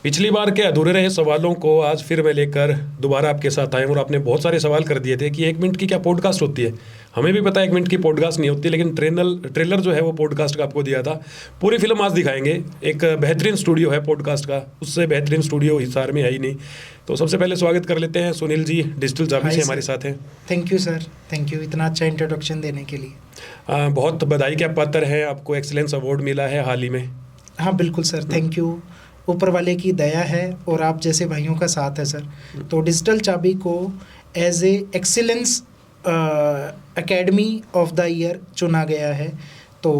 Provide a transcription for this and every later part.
पिछली बार के अधूरे रहे सवालों को आज फिर मैं लेकर दोबारा आपके साथ आया हूं और आपने बहुत सारे सवाल कर दिए थे कि 1 मिनट की क्या पॉडकास्ट होती है। हमें भी पता है 1 मिनट की पॉडकास्ट नहीं होती, लेकिन ट्रेलर जो है वो पॉडकास्ट का आपको दिया था। पूरी फिल्म आज दिखाएंगे। एक बेहतरीन स्टूडियो है पॉडकास्ट का, उससे बेहतरीन स्टूडियो हिसार में है ही नहीं। तो सबसे पहले स्वागत कर लेते हैं सुनील जी, डिजिटल चाबी से हमारे साथ हैं। Thank you sir, thank you इतना अच्छा इंट्रोडक्शन देने के लिए। बहुत बधाई के पात्र हैं, आपको एक्सीलेंस अवार्ड मिला है हाल ही में। हाँ बिल्कुल सर, थैंक यू। ऊपर वाले की दया है और आप जैसे भाइयों का साथ है सर। तो डिजिटल चाबी को as a excellence academy of the year चुना गया है। तो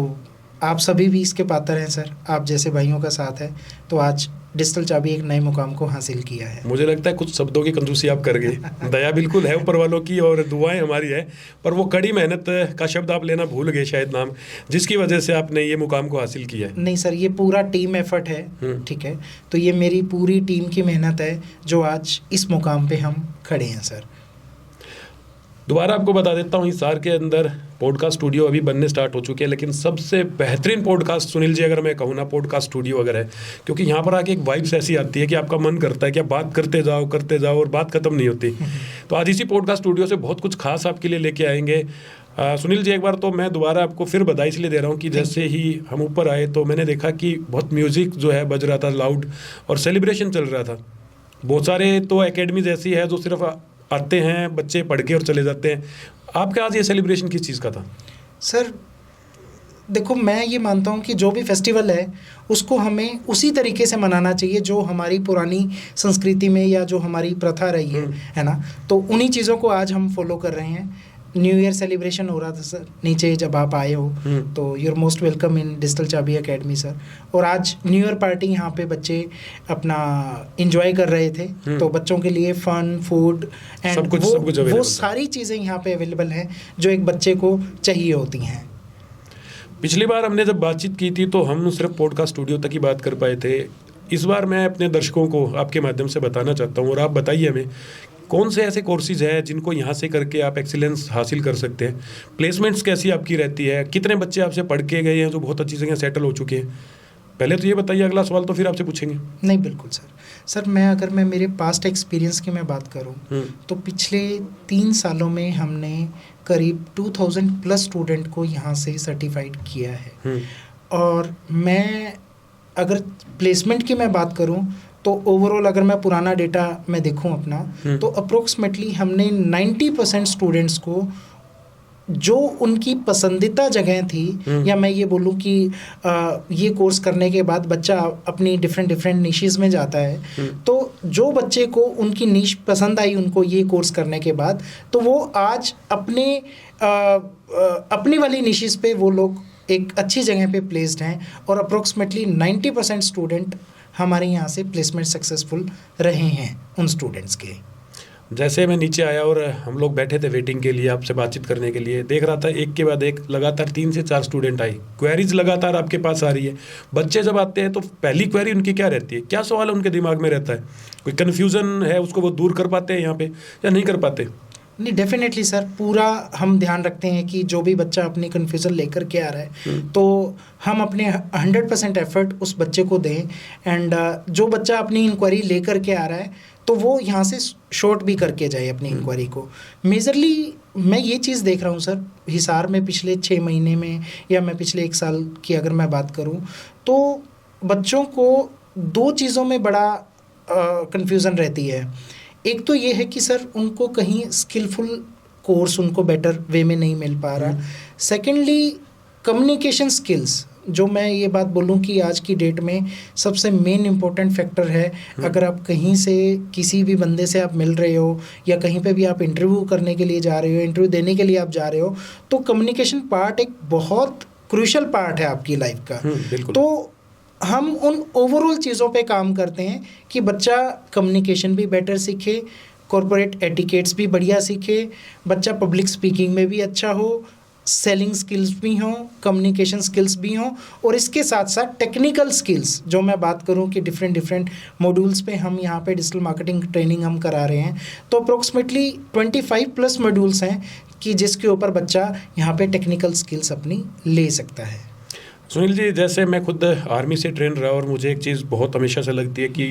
आप सभी भी इसके पात्र हैं सर, आप जैसे भाइयों का साथ है। तो आज डिजिटल चाबी एक नए मुकाम को हासिल किया है। मुझे लगता है कुछ शब्दों की कंजूसी आप कर गए। दया बिल्कुल है ऊपर वालों की और दुआएं हमारी है, पर वो कड़ी मेहनत का शब्द आप लेना भूल गए शायद नाम, जिसकी वजह से आपने ये मुकाम को हासिल किया है। नहीं सर, ये पूरा टीम एफर्ट है, ठीक है। तो ये मेरी पूरी टीम की मेहनत है जो आज इस मुकाम पे हम खड़े हैं सर। दोबारा आपको बता देता हूँ, हिसार के अंदर पॉडकास्ट स्टूडियो अभी बनने स्टार्ट हो चुके हैं, लेकिन सबसे बेहतरीन पॉडकास्ट सुनील जी अगर मैं कहूँ ना, पॉडकास्ट स्टूडियो अगर है, क्योंकि यहाँ पर आके एक वाइब्स ऐसी आती है कि आपका मन करता है कि आप बात करते जाओ और बात खत्म नहीं होती। तो आज इसी पॉडकास्ट स्टूडियो से बहुत कुछ खास आपके लिए लेके आएंगे। सुनील जी, एक बार तो मैं दोबारा आपको फिर बधाई इसलिए दे रहा हूँ कि जैसे ही हम ऊपर आए तो मैंने देखा कि बहुत म्यूज़िक जो है बज रहा था लाउड और सेलिब्रेशन चल रहा था। बहुत सारे तो एकेडमीज ऐसी है जो सिर्फ आते हैं बच्चे पढ़ के और चले जाते हैं। आपके आज ये सेलिब्रेशन किस चीज़ का था? सर देखो, मैं ये मानता हूँ कि जो भी फेस्टिवल है उसको हमें उसी तरीके से मनाना चाहिए जो हमारी पुरानी संस्कृति में या जो हमारी प्रथा रही है ना। तो उन्हीं चीज़ों को आज हम फॉलो कर रहे हैं। न्यू ईयर सेलिब्रेशन हो रहा था सर नीचे, जब आप आए हो तो you are most welcome in Digital Chabi Academy sir. और आज न्यू ईयर पार्टी यहाँ पे बच्चे अपना एंजॉय कर रहे थे। तो बच्चों के लिए फन, फूड एंड वो सारी चीज़ें यहाँ पे अवेलेबल हैं जो एक बच्चे को चाहिए होती हैं। पिछली बार हमने जब बातचीत की थी तो हम सिर्फ पॉडकास्ट स्टूडियो तक ही बात कर पाए थे। इस बार मैं अपने दर्शकों को आपके माध्यम से बताना चाहता हूँ, और आप बताइए हमें कौन से ऐसे कोर्सेज हैं जिनको यहाँ से करके आप एक्सीलेंस हासिल कर सकते हैं। प्लेसमेंट्स कैसी आपकी रहती है, कितने बच्चे आपसे पढ़ के गए हैं जो बहुत अच्छी जगह सेटल हो चुके हैं। पहले तो ये बताइए, अगला सवाल तो फिर आपसे पूछेंगे। नहीं बिल्कुल सर, अगर मैं मेरे पास्ट एक्सपीरियंस की मैं बात करूं तो पिछले 3 सालों में हमने करीब 2000 प्लस स्टूडेंट को यहाँ से सर्टिफाइड किया है। और मैं अगर प्लेसमेंट की मैं बात करूं तो ओवरऑल अगर मैं पुराना डेटा मैं देखूं अपना तो अप्रोक्सीमेटली हमने 90% स्टूडेंट्स को जो उनकी पसंदीदा जगह थी, या मैं ये बोलूं कि ये कोर्स करने के बाद बच्चा अपनी डिफरेंट निशेस में जाता है। तो जो बच्चे को उनकी निश पसंद आई उनको ये कोर्स करने के बाद, तो वो आज अपनी वाली निशेस पे वो लोग एक अच्छी जगह पे प्लेस्ड हैं। और अप्रोक्सीमेटली 90% स्टूडेंट हमारे यहाँ से प्लेसमेंट सक्सेसफुल रहे हैं उन स्टूडेंट्स के। जैसे मैं नीचे आया और हम लोग बैठे थे वेटिंग के लिए, आपसे बातचीत करने के लिए, देख रहा था एक के बाद एक लगातार 3 से 4 स्टूडेंट आई, क्वेरीज लगातार आपके पास आ रही है। बच्चे जब आते हैं तो पहली क्वेरी उनकी क्या रहती है, क्या सवाल उनके दिमाग में रहता है? कोई कन्फ्यूज़न है उसको वो दूर कर पाते हैं यहाँ पे या नहीं कर पाते? नहीं, डेफिनेटली सर, पूरा हम ध्यान रखते हैं कि जो भी बच्चा अपनी कन्फ्यूज़न लेकर के आ रहा है तो हम अपने 100% एफर्ट उस बच्चे को दें। एंड जो बच्चा अपनी इंक्वायरी लेकर के आ रहा है तो वो यहाँ से शॉर्ट भी करके जाए अपनी इंक्वायरी को। मेजरली मैं ये चीज़ देख रहा हूँ सर, हिसार में पिछले 6 महीने में या मैं पिछले 1 साल की अगर मैं बात करूँ तो बच्चों को 2 चीज़ों में बड़ा कन्फ्यूज़न रहती है। एक तो ये है कि सर उनको कहीं स्किलफुल कोर्स उनको बेटर वे में नहीं मिल पा रहा। सेकेंडली कम्युनिकेशन स्किल्स, जो मैं ये बात बोलूँ कि आज की डेट में सबसे मेन इम्पोर्टेंट फैक्टर है। अगर आप कहीं से किसी भी बंदे से आप मिल रहे हो या कहीं पे भी आप इंटरव्यू करने के लिए जा रहे हो, इंटरव्यू देने के लिए आप जा रहे हो, तो कम्युनिकेशन पार्ट एक बहुत क्रूशियल पार्ट है आपकी लाइफ का। तो हम उन ओवरऑल चीज़ों पे काम करते हैं कि बच्चा कम्युनिकेशन भी बेटर सीखे, कॉर्पोरेट एटिकेट्स भी बढ़िया सीखे, बच्चा पब्लिक स्पीकिंग में भी अच्छा हो, सेलिंग स्किल्स भी हों, कम्युनिकेशन स्किल्स भी हों, और इसके साथ साथ टेक्निकल स्किल्स, जो मैं बात करूं कि डिफरेंट मॉड्यूल्स पे हम यहाँ पे डिजिटल मार्केटिंग ट्रेनिंग हम करा रहे हैं। तो अप्रोक्सीमेटली 25 प्लस मॉड्यूल्स हैं कि जिसके ऊपर बच्चा यहाँ पे टेक्निकल स्किल्स अपनी ले सकता है। सुनील जी, जैसे मैं खुद आर्मी से ट्रेन रहा और मुझे एक चीज़ बहुत हमेशा से लगती है कि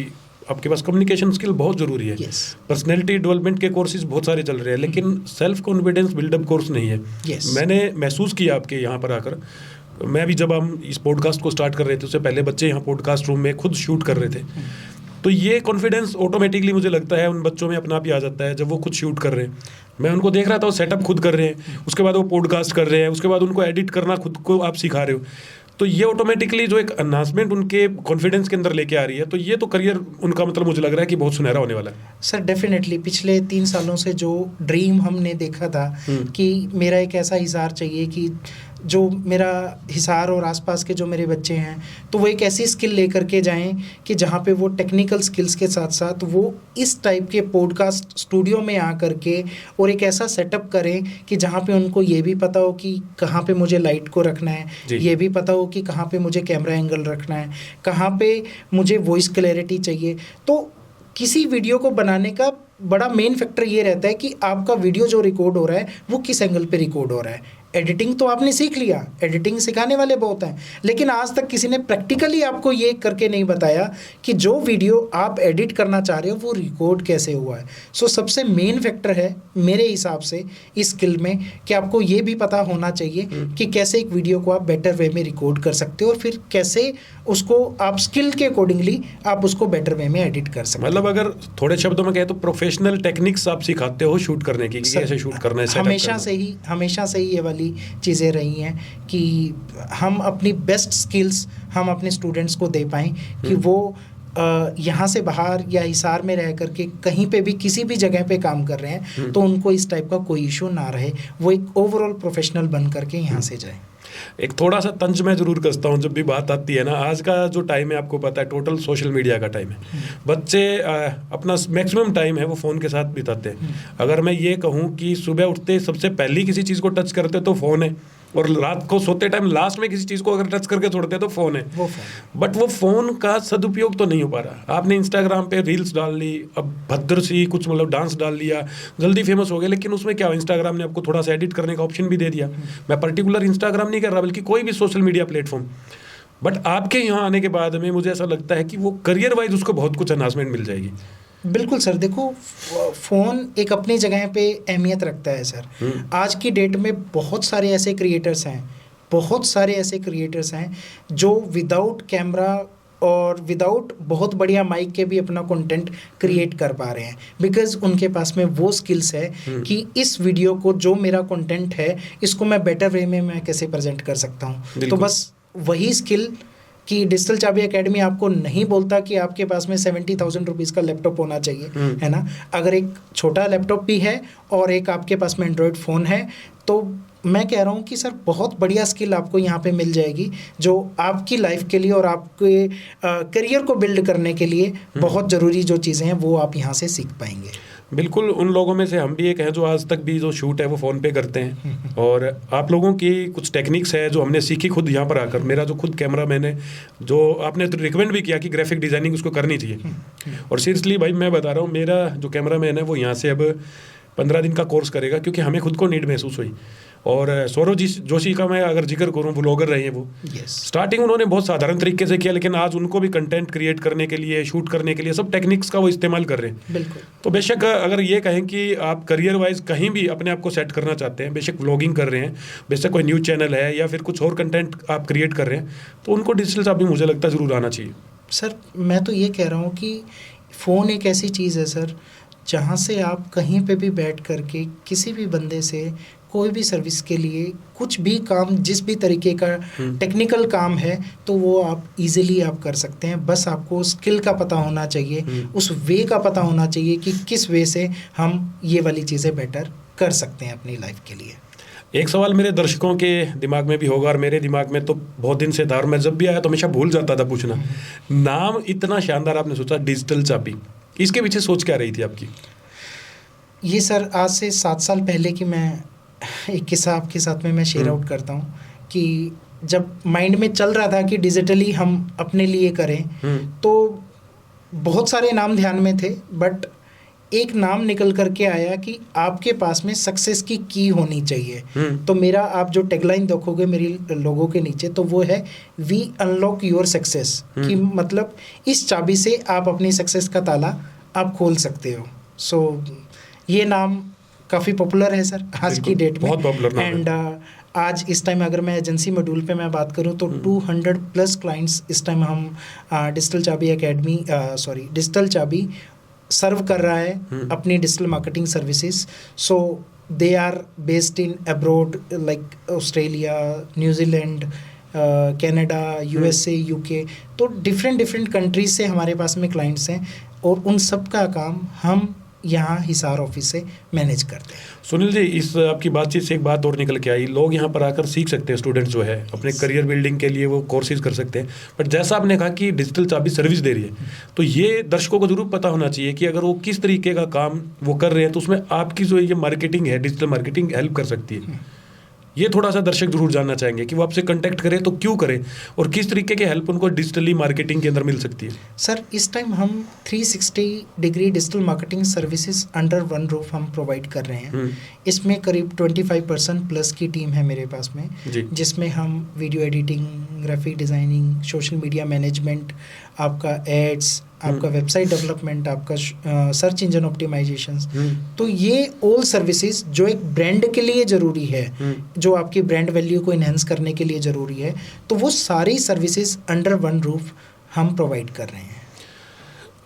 आपके पास कम्युनिकेशन स्किल बहुत ज़रूरी है। Yes. पर्सनैलिटी डेवलपमेंट के कोर्सेज बहुत सारे चल रहे हैं, लेकिन सेल्फ कॉन्फिडेंस बिल्डअप कोर्स नहीं है। Yes. मैंने महसूस किया आपके यहाँ पर आकर, मैं भी जब हम इस पॉडकास्ट को स्टार्ट कर रहे थे उससे पहले बच्चे यहाँ पॉडकास्ट रूम में खुद शूट कर रहे थे, तो ये कॉन्फिडेंस ऑटोमेटिकली मुझे लगता है उन बच्चों में अपना आप ही आ जाता है जब वो खुद शूट कर रहे हैं। मैं उनको देख रहा था, वो सेटअप खुद कर रहे हैं, उसके बाद वो पॉडकास्ट कर रहे हैं, उसके बाद उनको एडिट करना खुद को आप सिखा रहे हो, तो ये ऑटोमेटिकली जो एक अनाउंसमेंट उनके कॉन्फिडेंस के अंदर लेके आ रही है, तो ये तो करियर उनका मतलब मुझे लग रहा है कि बहुत सुनहरा होने वाला है। सर डेफिनेटली पिछले 3 सालों से जो ड्रीम हमने देखा था कि मेरा एक ऐसा हिसार चाहिए कि जो मेरा हिसार और आसपास के जो मेरे बच्चे हैं तो वो एक ऐसी स्किल लेकर के जाएं कि जहाँ पे वो टेक्निकल स्किल्स के साथ साथ वो इस टाइप के पॉडकास्ट स्टूडियो में आ करके और एक ऐसा सेटअप करें कि जहाँ पे उनको ये भी पता हो कि कहाँ पे मुझे लाइट को रखना है, ये भी पता हो कि कहाँ पे मुझे कैमरा एंगल रखना है, कहाँ पे मुझे वॉइस क्लैरिटी चाहिए। तो किसी वीडियो को बनाने का बड़ा मेन फैक्टर ये रहता है कि आपका वीडियो जो रिकॉर्ड हो रहा है वो किस एंगल पे रिकॉर्ड हो रहा है। एडिटिंग तो आपने सीख लिया, एडिटिंग सिखाने वाले बहुत हैं, लेकिन आज तक किसी ने प्रैक्टिकली आपको ये करके नहीं बताया कि जो वीडियो आप एडिट करना चाह रहे हो वो रिकॉर्ड कैसे हुआ है। सो सबसे मेन फैक्टर है मेरे हिसाब से इस स्किल में कि आपको ये भी पता होना चाहिए कि कैसे एक वीडियो को आप बेटर वे में रिकॉर्ड कर सकते हो और फिर कैसे उसको आप स्किल के अकॉर्डिंगली आप उसको बेटर वे में एडिट कर सकते हो। मतलब अगर थोड़े शब्दों में कहें तो प्रोफेशनल टेक्निक्स आप सिखाते हो शूट करने की, कैसे शूट करना है। हमेशा से ही ये वाली चीज़ें रही हैं कि हम अपनी बेस्ट स्किल्स हम अपने स्टूडेंट्स को दे पाएँ कि वो यहाँ से बाहर या हिसार में रह करके कहीं पे भी किसी भी जगह पे काम कर रहे हैं तो उनको इस टाइप का कोई इशू ना रहे, वो एक ओवरऑल प्रोफेशनल बन करके यहाँ से जाए। एक थोड़ा सा तंज मैं जरूर कसता हूँ जब भी बात आती है ना, आज का जो टाइम है आपको पता है टोटल सोशल मीडिया का टाइम है। बच्चे अपना मैक्सिमम टाइम है वो फ़ोन के साथ बिताते हैं। अगर मैं ये कहूँ कि सुबह उठते सबसे पहली किसी चीज़ को टच करते तो फ़ोन है, और रात को सोते टाइम लास्ट में किसी चीज़ को अगर टच करके छोड़ते हैं तो फ़ोन है। बट वो फ़ोन का सदुपयोग तो नहीं हो पा रहा। आपने इंस्टाग्राम पे रील्स डाल ली, अब भद्र सी कुछ मतलब डांस डाल लिया, जल्दी फेमस हो गए, लेकिन उसमें क्या, इंस्टाग्राम ने आपको थोड़ा सा एडिट करने का ऑप्शन भी दे दिया। मैं पर्टिकुलर इंस्टाग्राम नहीं कर रहा, बल्कि कोई भी सोशल मीडिया प्लेटफॉर्म। बट आपके यहाँ आने के बाद में मुझे ऐसा लगता है कि वो करियर वाइज उसको बहुत कुछ अनाउंसमेंट मिल जाएगी। बिल्कुल सर, देखो फ़ोन एक अपनी जगह पे अहमियत रखता है सर। आज की डेट में बहुत सारे ऐसे क्रिएटर्स हैं जो विदाउट कैमरा और विदाउट बहुत बढ़िया माइक के भी अपना कंटेंट क्रिएट कर पा रहे हैं, बिकॉज उनके पास में वो स्किल्स है कि इस वीडियो को जो मेरा कंटेंट है इसको मैं बेटर वे में मैं कैसे प्रेजेंट कर सकता हूँ। तो बस वही स्किल कि डिजिटल चाबी एकेडमी आपको नहीं बोलता कि आपके पास में 70,000 रुपीज़ का लैपटॉप होना चाहिए, है ना। अगर एक छोटा लैपटॉप भी है और एक आपके पास में एंड्रॉयड फ़ोन है तो मैं कह रहा हूँ कि सर बहुत बढ़िया स्किल आपको यहाँ पे मिल जाएगी जो आपकी लाइफ के लिए और आपके करियर को बिल्ड करने के लिए बहुत ज़रूरी जो चीज़ें हैं वो आप यहाँ से सीख पाएंगे। बिल्कुल, उन लोगों में से हम भी एक हैं जो आज तक भी जो शूट है वो फ़ोन पे करते हैं। और आप लोगों की कुछ टेक्निक्स है जो हमने सीखी खुद यहाँ पर आकर। मेरा जो खुद कैमरा मैन है, जो आपने तो रिकमेंड भी किया कि ग्राफिक डिज़ाइनिंग उसको करनी चाहिए, और सीरियसली भाई मैं बता रहा हूँ, मेरा जो कैमरा मैन है वो यहाँ से अब 15 दिन का कोर्स करेगा, क्योंकि हमें खुद को नीड महसूस हुई। और सौरव जोशी का मैं अगर जिक्र करूँ, व्लॉगर रहे हैं वो। स्टार्टिंग उन्होंने बहुत साधारण तरीके से किया, लेकिन आज उनको भी कंटेंट क्रिएट करने के लिए, शूट करने के लिए सब टेक्निक्स का वो इस्तेमाल कर रहे हैं। बिल्कुल। तो बेशक अगर ये कहें कि आप करियर वाइज कहीं भी अपने आप को सेट करना चाहते हैं, बेशक व्लॉगिंग कर रहे हैं, बेशक कोई न्यूज़ चैनल है या फिर कुछ और कंटेंट आप क्रिएट कर रहे हैं, तो उनको डिजिटल चाबी मुझे लगता है ज़रूर आना चाहिए। सर मैं तो ये कह रहा हूँ कि फ़ोन एक ऐसी चीज़ है सर जहाँ से आप कहीं पे भी बैठ करके किसी भी बंदे से कोई भी सर्विस के लिए कुछ भी काम, जिस भी तरीके का टेक्निकल काम है तो वो आप इजीली आप कर सकते हैं। बस आपको स्किल का पता होना चाहिए, उस वे का पता होना चाहिए कि किस वे से हम ये वाली चीज़ें बेटर कर सकते हैं अपनी लाइफ के लिए। एक सवाल मेरे दर्शकों के दिमाग में भी होगा और मेरे दिमाग में तो बहुत दिन से था, और मैं जब भी आया तो हमेशा भूल जाता था पूछना। नाम इतना शानदार आपने सोचा, डिजिटल चाबी, इसके पीछे सोच क्या रही थी आपकी? ये सर आज से 7 साल पहले की मैं एक किस्सा आपके साथ में मैं शेयर आउट करता हूँ कि जब माइंड में चल रहा था कि डिजिटली हम अपने लिए करें, तो बहुत सारे नाम ध्यान में थे, बट एक नाम निकल करके आया कि आपके पास में सक्सेस की होनी चाहिए। तो मेरा आप जो टैगलाइन देखोगे मेरी लोगों के नीचे, तो वो है वी अनलॉक योर सक्सेस, कि मतलब इस चाबी से आप अपनी सक्सेस का ताला आप खोल सकते हो। सो ये नाम काफ़ी पॉपुलर है सर आज की डेट में, बहुत पॉपुलर नाम है। एंड आज इस टाइम अगर मैं एजेंसी मॉड्यूल पे मैं बात करूं तो 200 प्लस क्लाइंट्स इस टाइम हम Digital Chabi Academy Digital Chabi serve कर रहा है अपनी digital marketing services. So they are based in abroad like Australia, New Zealand, Canada, USA, UK, तो डिफरेंट कंट्रीज से हमारे पास में क्लाइंट्स हैं और उन सब का काम हम यहाँ हिसार ऑफिस से मैनेज करते हैं। सुनील जी, इस आपकी बातचीत से एक बात और निकल के आई, लोग यहाँ पर आकर सीख सकते हैं, स्टूडेंट्स जो है अपने करियर बिल्डिंग के लिए वो कोर्सेज कर सकते हैं, बट जैसा आपने कहा कि डिजिटल चाबी सर्विस दे रही है, तो ये दर्शकों को जरूर पता होना चाहिए कि अगर वो किस तरीके का काम वो कर रहे हैं तो उसमें आपकी जो ये मार्केटिंग है, डिजिटल मार्केटिंग हेल्प कर सकती है। ये थोड़ा सा दर्शक जरूर जानना चाहेंगे कि वो आपसे कांटेक्ट करें तो क्यों करें और किस तरीके की हेल्प उनको डिजिटली मार्केटिंग के अंदर मिल सकती है। सर इस टाइम हम 360 degree digital marketing services under one roof हम प्रोवाइड कर रहे हैं। इसमें करीब 25% प्लस की टीम है मेरे पास में, जिसमें हम video editing, graphic designing, social media management, आपका एड्स, आपका वेबसाइट डेवलपमेंट, आपका सर्च इंजन ऑप्टिमाइजेशन, तो ये ऑल सर्विसेज जो एक ब्रांड के लिए ज़रूरी है, जो आपकी ब्रांड वैल्यू को इन्हेंस करने के लिए ज़रूरी है, तो वो सारी सर्विसेज अंडर वन रूफ हम प्रोवाइड कर रहे हैं।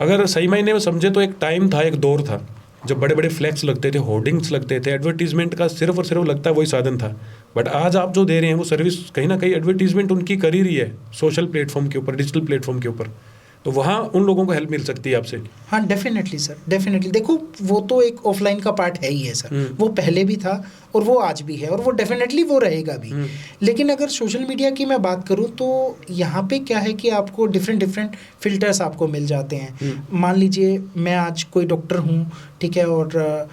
अगर सही मायने में समझे तो एक टाइम था, एक दौर था जब बड़े बड़े फ्लैक्स लगते थे, होर्डिंग्स लगते थे, एडवर्टीजमेंट का सिर्फ और सिर्फ लगता है वही साधन था, बट आज आप जो दे रहे हैं वो सर्विस कहीं ना कहीं एडवर्टीजमेंट उनकी कर ही रही है सोशल प्लेटफॉर्म के ऊपर, डिजिटल प्लेटफॉर्म के ऊपर, तो वहाँ उन लोगों को हेल्प मिल सकती है आपसे। हाँ डेफिनेटली सर, डेफिनेटली। देखो वो तो एक ऑफलाइन का पार्ट है ही है सर, वो पहले भी था और वो आज भी है और वो डेफिनेटली वो रहेगा भी। लेकिन अगर सोशल मीडिया की मैं बात करूँ तो यहाँ पे क्या है कि आपको डिफरेंट फिल्टर्स आपको मिल जाते हैं। मान लीजिए मैं आज कोई डॉक्टर हूँ, ठीक है, और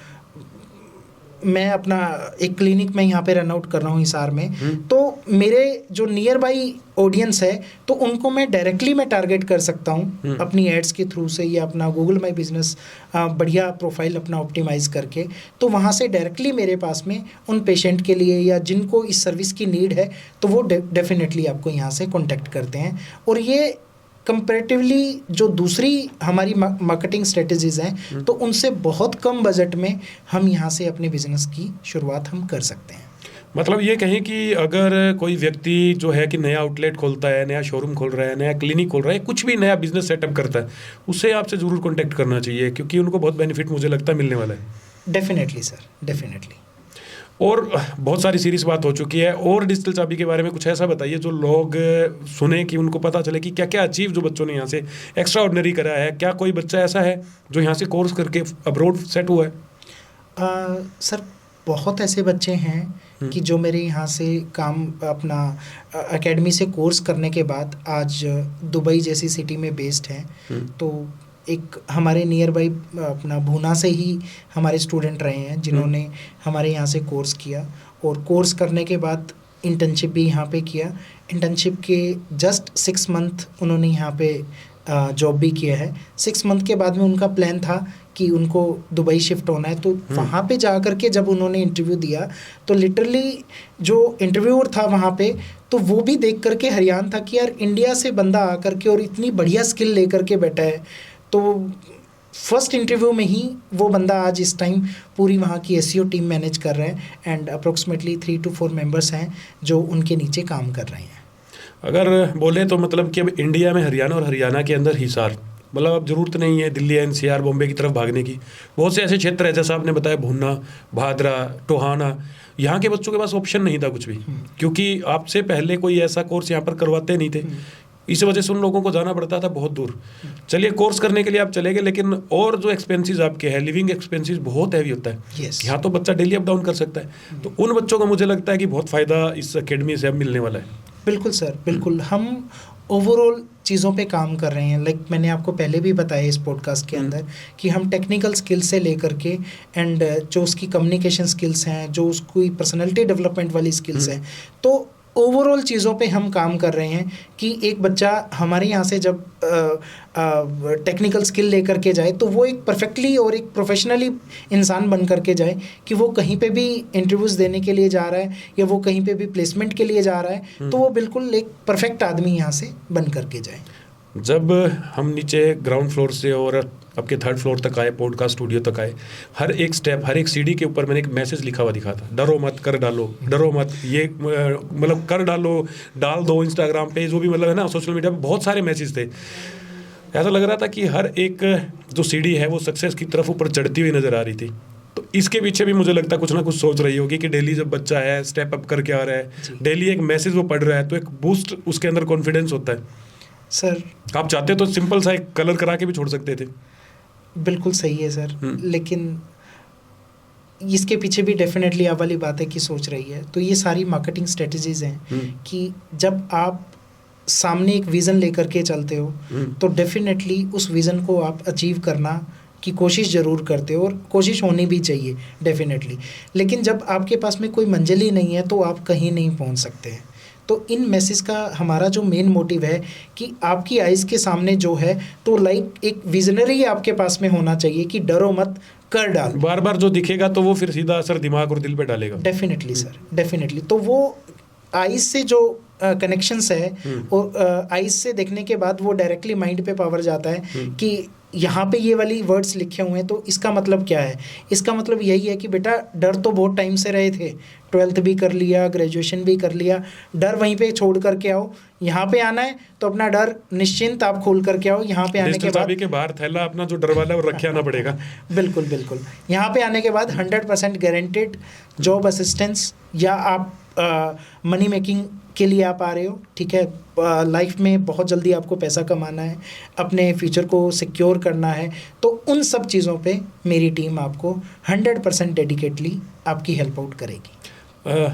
मैं अपना एक क्लिनिक में यहाँ पे रन आउट कर रहा हूँ हिसार में, तो मेरे जो नियर बाई ऑडियंस है तो उनको मैं डायरेक्टली मैं टारगेट कर सकता हूँ अपनी एड्स के थ्रू से, या अपना गूगल माई बिजनेस बढ़िया प्रोफाइल अपना ऑप्टिमाइज करके, तो वहाँ से डायरेक्टली मेरे पास में उन पेशेंट के लिए या जिनको इस सर्विस की नीड है तो वो डेफिनेटली आपको यहाँ से कॉन्टेक्ट करते हैं। और ये कंपैरेटिवली जो दूसरी हमारी मार्केटिंग स्ट्रेटजीज हैं तो उनसे बहुत कम बजट में हम यहाँ से अपने बिजनेस की शुरुआत हम कर सकते हैं। मतलब ये कहें कि अगर कोई व्यक्ति जो है कि नया आउटलेट खोलता है, नया शोरूम खोल रहा है, नया क्लिनिक खोल रहा है, कुछ भी नया बिजनेस सेटअप करता है, उससे आपसे ज़रूर कॉन्टेक्ट करना चाहिए, क्योंकि उनको बहुत बेनिफिट मुझे लगता है मिलने वाला है। Definitely sir, definitely. और बहुत सारी सीरीज बात हो चुकी है, और डिजिटल चाबी के बारे में कुछ ऐसा बताइए जो लोग सुने कि उनको पता चले कि क्या क्या अचीव जो बच्चों ने यहाँ से एक्स्ट्रा ऑर्डिनरी करा है। क्या कोई बच्चा ऐसा है जो यहाँ से कोर्स करके अब्रॉड सेट हुआ है? सर बहुत ऐसे बच्चे हैं कि जो मेरे यहाँ से काम अपना एकेडमी से कोर्स करने के बाद आज दुबई जैसी सिटी में बेस्ड हैं। तो एक हमारे नियर बाई अपना भूना से ही हमारे स्टूडेंट रहे हैं जिन्होंने हमारे यहाँ से कोर्स किया, और कोर्स करने के बाद इंटर्नशिप भी यहाँ पे किया। इंटर्नशिप के जस्ट 6 मंथ उन्होंने यहाँ पे जॉब भी किया है। 6 मंथ के बाद में उनका प्लान था कि उनको दुबई शिफ्ट होना है, तो वहाँ पे जा कर के जब उन्होंने इंटरव्यू दिया तो लिटरली जो इंटरव्यूअर था वहाँ पे, तो वो भी देख करके हैरान था कि यार इंडिया से बंदा आ करके और इतनी बढ़िया स्किल ले करके बैठा है। तो फर्स्ट इंटरव्यू में ही वो बंदा आज इस टाइम पूरी वहाँ की एसईओ टीम मैनेज कर रहे हैं, एंड अप्रोक्सीमेटली 3 to 4 मेंबर्स हैं जो उनके नीचे काम कर रहे हैं। अगर बोले तो मतलब कि अब इंडिया में हरियाणा और हरियाणा के अंदर हिसार, मतलब अब ज़रूरत नहीं है दिल्ली एनसीआर बॉम्बे की तरफ भागने की। बहुत से ऐसे क्षेत्र है जैसा आपने बताया भुन्ना, भादरा, टोहाना, यहाँ के बच्चों के पास ऑप्शन नहीं था कुछ भी, क्योंकि आपसे पहले कोई ऐसा कोर्स यहाँ पर करवाते नहीं थे। इस वजह से उन लोगों को जाना पड़ता था बहुत दूर। चलिए कोर्स करने के लिए आप चले गए, लेकिन और जो एक्सपेंसेस आपके हैं, लिविंग एक्सपेंसेस बहुत हैवी होता है। यहाँ तो बच्चा डेली अप डाउन कर सकता है, तो उन बच्चों को मुझे लगता है कि बहुत फ़ायदा इस एकेडमी से अब मिलने वाला है। बिल्कुल सर, बिल्कुल। हम ओवरऑल चीज़ों पे काम कर रहे हैं। लाइक मैंने आपको पहले भी बताया इस पॉडकास्ट के अंदर कि हम टेक्निकल स्किल्स से लेकर के एंड जो उसकी कम्युनिकेशन स्किल्स हैं, जो उसकी पर्सनैलिटी डेवलपमेंट वाली स्किल्स हैं, तो ओवरऑल चीज़ों पे हम काम कर रहे हैं कि एक बच्चा हमारे यहाँ से जब टेक्निकल स्किल लेकर के जाए तो वो एक परफेक्टली और एक प्रोफेशनली इंसान बन करके जाए, कि वो कहीं पे भी इंटरव्यूज़ देने के लिए जा रहा है या वो कहीं पे भी प्लेसमेंट के लिए जा रहा है तो वो बिल्कुल एक परफेक्ट आदमी यहाँ से बन करके जाए। जब हम नीचे ग्राउंड फ्लोर से और आपके थर्ड फ्लोर तक आए, पॉडकास्ट स्टूडियो तक आए, हर एक स्टेप, हर एक सीढ़ी के ऊपर मैंने एक मैसेज लिखा हुआ दिखा था, डरो मत, कर डालो, डरो मत, ये मतलब कर डालो, डाल दो। इंस्टाग्राम पे जो भी मतलब है ना, सोशल मीडिया पे बहुत सारे मैसेज थे। ऐसा लग रहा था कि हर एक जो सीढ़ी है वो सक्सेस की तरफ ऊपर चढ़ती हुई नज़र आ रही थी। तो इसके पीछे भी मुझे लगता है कुछ ना कुछ सोच रही होगी कि डेली जब बच्चा है स्टेप अप करके आ रहा है, डेली एक मैसेज वो पढ़ रहा है, तो एक बूस्ट उसके अंदर कॉन्फिडेंस होता है। सर आप चाहते तो सिंपल सा एक कलर करा के भी छोड़ सकते थे। बिल्कुल सही है सर, लेकिन इसके पीछे भी डेफिनेटली आप वाली बात है कि सोच रही है। तो ये सारी मार्केटिंग स्ट्रेटजीज हैं कि जब आप सामने एक विज़न लेकर के चलते हो तो डेफिनेटली उस विज़न को आप अचीव करना की कोशिश ज़रूर करते हो, और कोशिश होनी भी चाहिए डेफिनेटली। लेकिन जब आपके पास में कोई मंजिल ही नहीं है तो आप कहीं नहीं पहुंच सकते हैं। तो इन मैसेज का हमारा जो मेन मोटिव है कि आपकी आइज़ के सामने जो है तो लाइक एक विजनरी आपके पास में होना चाहिए कि डरो मत, कर डाल। बार बार जो दिखेगा तो वो फिर सीधा असर दिमाग और दिल पे डालेगा। Definitely sir, definitely. तो वो आइज़ से जो कनेक्शंस है और आइज़ से देखने के बाद वो डायरेक्टली माइंड पे पावर जाता है कि यहाँ पे ये वाली वर्ड्स लिखे हुए हैं तो इसका मतलब क्या है। इसका मतलब यही है कि बेटा डर तो बहुत टाइम से रहे थे, 12th भी कर लिया, ग्रेजुएशन भी कर लिया, डर वहीं पे छोड़ करके आओ, यहाँ पे आना है तो अपना डर निश्चिंत आप खोल करके आओ। यहाँ पे आने के बाद के बाहर थैला अपना जो डर वाला है वो रखे आना पड़ेगा। बिल्कुल बिल्कुल। यहाँ पे आने के बाद 100% गारंटेड जॉब असिस्टेंस, या आप मनी मेकिंग के लिए आप आ रहे हो, ठीक है, लाइफ में बहुत जल्दी आपको पैसा कमाना है, अपने फ्यूचर को सिक्योर करना है, तो उन सब चीज़ों पे मेरी टीम आपको 100% डेडिकेटली आपकी हेल्प आउट करेगी।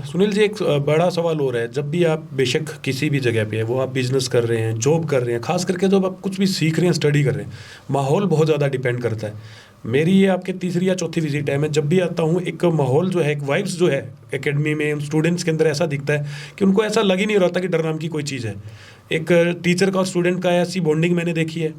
सुनील जी, एक बड़ा सवाल हो रहा है, जब भी आप बेशक किसी भी जगह पे है, वो आप बिजनेस कर रहे हैं, जॉब कर रहे हैं, खास करके जब आप कुछ भी सीख रहे हैं, स्टडी कर रहे हैं, माहौल बहुत ज़्यादा डिपेंड करता है। मेरी ये आपके तीसरी या चौथी विजिट है, मैं जब भी आता हूँ एक माहौल जो है, एक वाइब्स जो है एकेडमी में स्टूडेंट्स के अंदर ऐसा दिखता है कि उनको ऐसा लग ही नहीं रहा था कि डर नाम की कोई चीज़ है। एक टीचर का और स्टूडेंट का ऐसी बॉन्डिंग मैंने देखी है।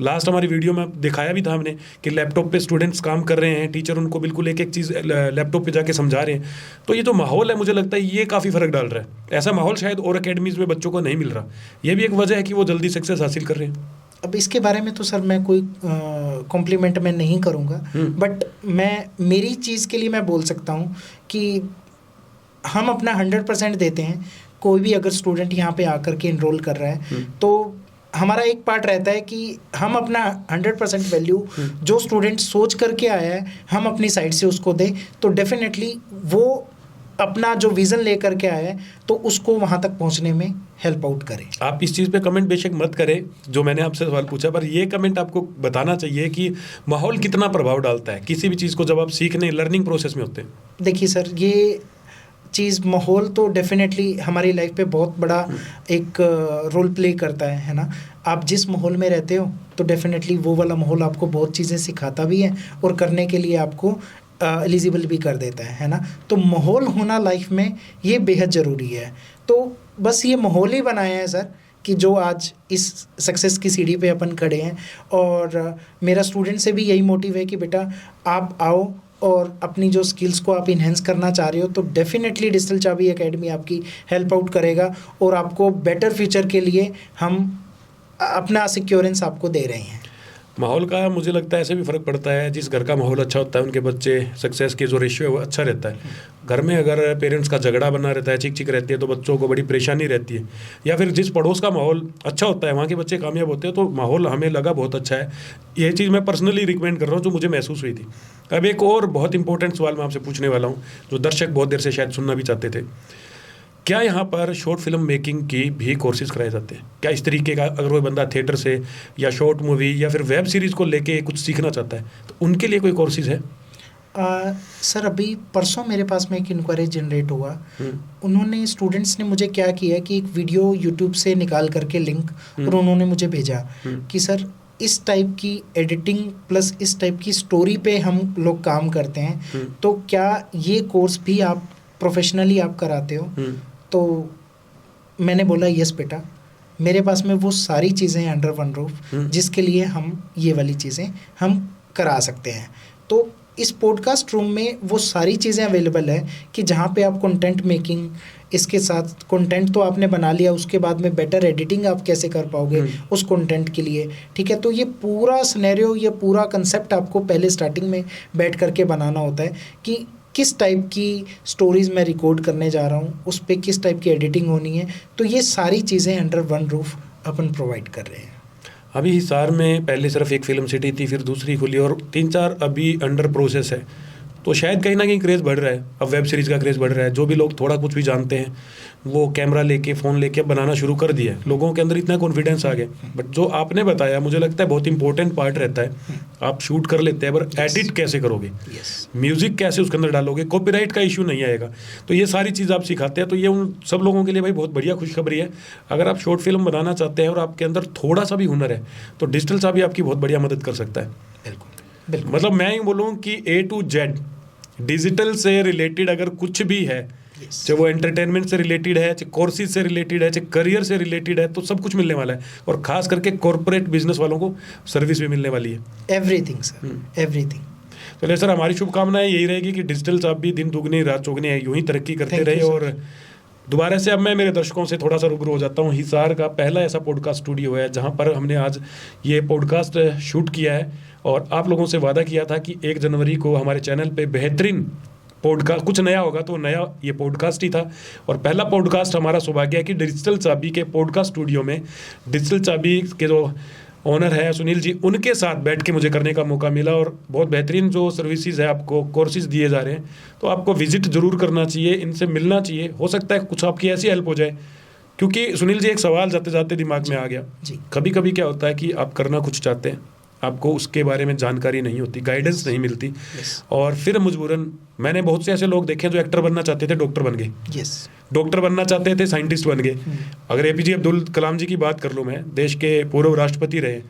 लास्ट हमारी वीडियो में दिखाया भी था हमने कि लैपटॉप पे स्टूडेंट्स काम कर रहे हैं, टीचर उनको बिल्कुल एक एक चीज़ लैपटॉप पे जाके समझा रहे हैं। तो ये जो माहौल है, मुझे लगता है ये काफ़ी फ़र्क डाल रहा है। ऐसा माहौल शायद और अकेडमीज़ में बच्चों को नहीं मिल रहा। ये भी एक वजह है कि वो जल्दी सक्सेस हासिल कर रहे हैं। अब इसके बारे में तो सर मैं कोई कॉम्प्लीमेंट मैं नहीं करूँगा, बट मैं मेरी चीज़ के लिए मैं बोल सकता हूँ कि हम अपना 100% देते हैं। कोई भी अगर स्टूडेंट यहाँ पे आकर के इनरोल कर रहा है तो हमारा एक पार्ट रहता है कि हम अपना 100% वैल्यू जो स्टूडेंट सोच करके आया है हम अपनी साइड से उसको दें, तो डेफिनेटली वो अपना जो विज़न लेकर के आया है तो उसको वहाँ तक पहुँचने में हेल्प आउट करें। आप इस चीज़ पे कमेंट बेशक मत करें जो मैंने आपसे सवाल पूछा, पर ये कमेंट आपको बताना चाहिए कि माहौल कितना प्रभाव डालता है किसी भी चीज़ को जब आप सीखने लर्निंग प्रोसेस में होते हैं। देखिए सर, ये चीज़ माहौल तो डेफिनेटली हमारी लाइफ पे बहुत बड़ा एक रोल प्ले करता है ना। आप जिस माहौल में रहते हो तो डेफिनेटली वो वाला माहौल आपको बहुत चीज़ें सिखाता भी है और करने के लिए आपको एलिजिबल भी कर देता है ना। तो माहौल होना लाइफ में ये बेहद ज़रूरी है। तो बस ये माहौल ही बनाया है सर कि जो आज इस सक्सेस की सीढ़ी पे अपन खड़े हैं। और मेरा स्टूडेंट से भी यही मोटिव है कि बेटा आप आओ और अपनी जो स्किल्स को आप इन्हेंस करना चाह रहे हो तो डेफिनेटली डिजिटल चाबी एकेडमी आपकी हेल्प आउट करेगा और आपको बेटर फ्यूचर के लिए हम अपना सिक्योरेंस आपको दे रहे हैं। माहौल का मुझे लगता है ऐसे भी फ़र्क पड़ता है। जिस घर का माहौल अच्छा होता है उनके बच्चे सक्सेस के जो रेशियो है वो अच्छा रहता है। घर में अगर पेरेंट्स का झगड़ा बना रहता है, चिक चिक रहती है, तो बच्चों को बड़ी परेशानी रहती है। या फिर जिस पड़ोस का माहौल अच्छा होता है वहाँ के बच्चे कामयाब होते हैं। तो माहौल हमें लगा बहुत अच्छा है। ये चीज़ मैं पर्सनली रिकमेंड कर रहा हूँ जो मुझे महसूस हुई थी। अब एक और बहुत इंपॉर्टेंट सवाल मैं आपसे पूछने वाला हूँ जो दर्शक बहुत देर से शायद सुनना भी चाहते थे। क्या यहाँ पर शॉर्ट फिल्म मेकिंग की भी कोर्सेज कराए जाते हैं? क्या इस तरीके का अगर कोई बंदा थिएटर से या शॉर्ट मूवी या फिर वेब सीरीज़ को लेके कुछ सीखना चाहता है तो उनके लिए कोई कोर्सेज है? सर अभी परसों मेरे पास में एक इंक्वायरी जनरेट हुआ। उन्होंने स्टूडेंट्स ने मुझे क्या किया कि एक वीडियो यूट्यूब से निकाल करके लिंक और उन्होंने मुझे भेजा कि सर इस टाइप की एडिटिंग प्लस इस टाइप की स्टोरी पे हम लोग काम करते हैं, तो क्या ये कोर्स भी आप प्रोफेशनली आप कराते हो? तो मैंने बोला यस बेटा, मेरे पास में वो सारी चीज़ें हैं अंडर वन रूफ जिसके लिए हम ये वाली चीज़ें हम करा सकते हैं। तो इस पॉडकास्ट रूम में वो सारी चीज़ें अवेलेबल है कि जहाँ पे आप कंटेंट मेकिंग, इसके साथ कंटेंट तो आपने बना लिया, उसके बाद में बेटर एडिटिंग आप कैसे कर पाओगे उस कंटेंट के लिए, ठीक है। तो ये पूरा सिनेरियो, ये पूरा कंसेप्ट आपको पहले स्टार्टिंग में बैठ करके बनाना होता है कि किस टाइप की स्टोरीज़ मैं रिकॉर्ड करने जा रहा हूँ, उस पर किस टाइप की एडिटिंग होनी है। तो ये सारी चीज़ें अंडर वन रूफ अपन प्रोवाइड कर रहे हैं। अभी हिसार में पहले सिर्फ एक फिल्म सिटी थी, फिर दूसरी खुली और 3-4 अभी अंडर प्रोसेस है। तो शायद कहीं ना कहीं क्रेज़ बढ़ रहा है, अब वेब सीरीज़ का क्रेज़ बढ़ रहा है। जो भी लोग थोड़ा कुछ भी जानते हैं वो कैमरा लेके, फ़ोन लेके बनाना शुरू कर दिया है। लोगों के अंदर इतना कॉन्फिडेंस आ गया। बट जो आपने बताया मुझे लगता है बहुत इंपॉर्टेंट पार्ट रहता है। आप शूट कर लेते हैं पर एडिट कैसे करोगे, म्यूज़िक कैसे उसके अंदर डालोगे, कॉपीराइट का इशू नहीं आएगा। तो ये सारी चीज़ आप सिखाते हैं। तो ये उन सब लोगों के लिए भाई बहुत बढ़िया खुशखबरी है। अगर आप शॉर्ट फिल्म बनाना चाहते हैं और आपके अंदर थोड़ा सा भी हुनर है तो डिजिटल सा भी आपकी बहुत बढ़िया मदद कर सकता है। बिल्कुल। मतलब मैं ही बोलूँ कि A to Z डिजिटल से रिलेटेड अगर कुछ भी है, चाहे वो एंटरटेनमेंट से रिलेटेड है, चाहे कोर्सेज से रिलेटेड है, चाहे करियर से रिलेटेड है, तो सब कुछ मिलने वाला है। और खास करके कॉर्पोरेट बिजनेस वालों को सर्विस भी मिलने वाली है। Everything sir, everything. चलिए सर, हमारी शुभकामनाएं यही रहेगी कि डिजिटल साहब भी दिन दुगनी रात चौगनी यूं ही तरक्की करते रहे। और दोबारा से अब मैं मेरे दर्शकों से थोड़ा सा रूबरू हो जाता हूँ। हिसार का पहला ऐसा पॉडकास्ट स्टूडियो है जहाँ पर हमने आज ये पॉडकास्ट शूट किया है और आप लोगों से वादा किया था कि 1 जनवरी को हमारे चैनल पे बेहतरीन पॉडकास्ट, कुछ नया होगा तो नया ये पॉडकास्ट ही था। और पहला पॉडकास्ट हमारा सौभाग्य है कि डिजिटल चाबी के पॉडकास्ट स्टूडियो में डिजिटल चाबी के जो ओनर है सुनील जी, उनके साथ बैठ के मुझे करने का मौका मिला। और बहुत बेहतरीन जो सर्विसेज है, आपको कोर्सेज दिए जा रहे हैं, तो आपको विजिट ज़रूर करना चाहिए, इनसे मिलना चाहिए। हो सकता है कुछ आपकी ऐसी हेल्प हो जाए। क्योंकि सुनील जी, एक सवाल जाते जाते दिमाग में आ गया। कभी कभी क्या होता है कि आप करना कुछ चाहते हैं, आपको उसके बारे में जानकारी नहीं होती, गाइडेंस नहीं मिलती, और फिर मजबूरन मैंने बहुत से ऐसे लोग देखे जो एक्टर बनना चाहते थे, डॉक्टर बन गए। डॉक्टर बनना चाहते थे, साइंटिस्ट बन गए। अगर APJ अब्दुल कलाम जी की बात कर लूँ, मैं देश के पूर्व राष्ट्रपति रहे,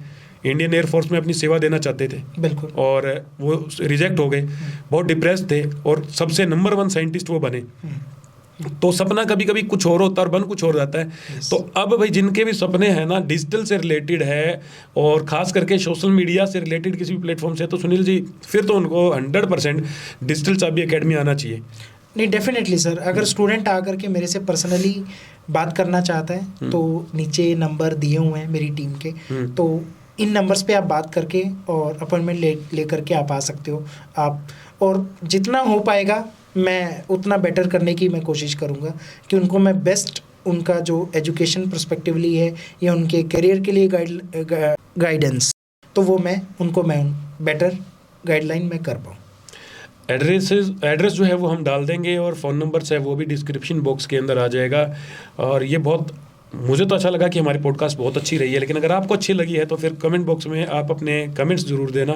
इंडियन एयरफोर्स में अपनी सेवा देना चाहते थे, बिल्कुल, और वो रिजेक्ट हो गए, बहुत डिप्रेस थे और सबसे नंबर 1 साइंटिस्ट वो बने। तो सपना कभी कभी कुछ और होता है और बन कुछ और जाता है। तो अब भाई जिनके भी सपने हैं ना डिजिटल से रिलेटेड है और खास करके सोशल मीडिया से रिलेटेड किसी भी प्लेटफॉर्म से, तो सुनील जी फिर तो उनको 100% डिजिटल चाबी एकेडमी आना चाहिए। नहीं, डेफिनेटली सर। अगर स्टूडेंट आकर के मेरे से पर्सनली बात करना चाहता है तो नीचे नंबर दिए हुए हैं मेरी टीम के, तो इन नंबर्स पे आप बात करके और अपॉइंटमेंट ले करके आप आ सकते हो। आप, और जितना हो पाएगा मैं उतना बेटर करने की मैं कोशिश करूँगा कि उनको मैं बेस्ट, उनका जो एजुकेशन पर्सपेक्टिवली है या उनके करियर के लिए गाइडेंस, तो वो मैं उनको बेटर गाइडलाइन में कर पाऊँ। एड्रेस जो है वो हम डाल देंगे और फ़ोन नंबर्स है वो भी डिस्क्रिप्शन बॉक्स के अंदर आ जाएगा। और ये बहुत, मुझे तो अच्छा लगा कि हमारी पॉडकास्ट बहुत अच्छी रही है, लेकिन अगर आपको अच्छी लगी है तो फिर कमेंट बॉक्स में आप अपने कमेंट्स ज़रूर देना।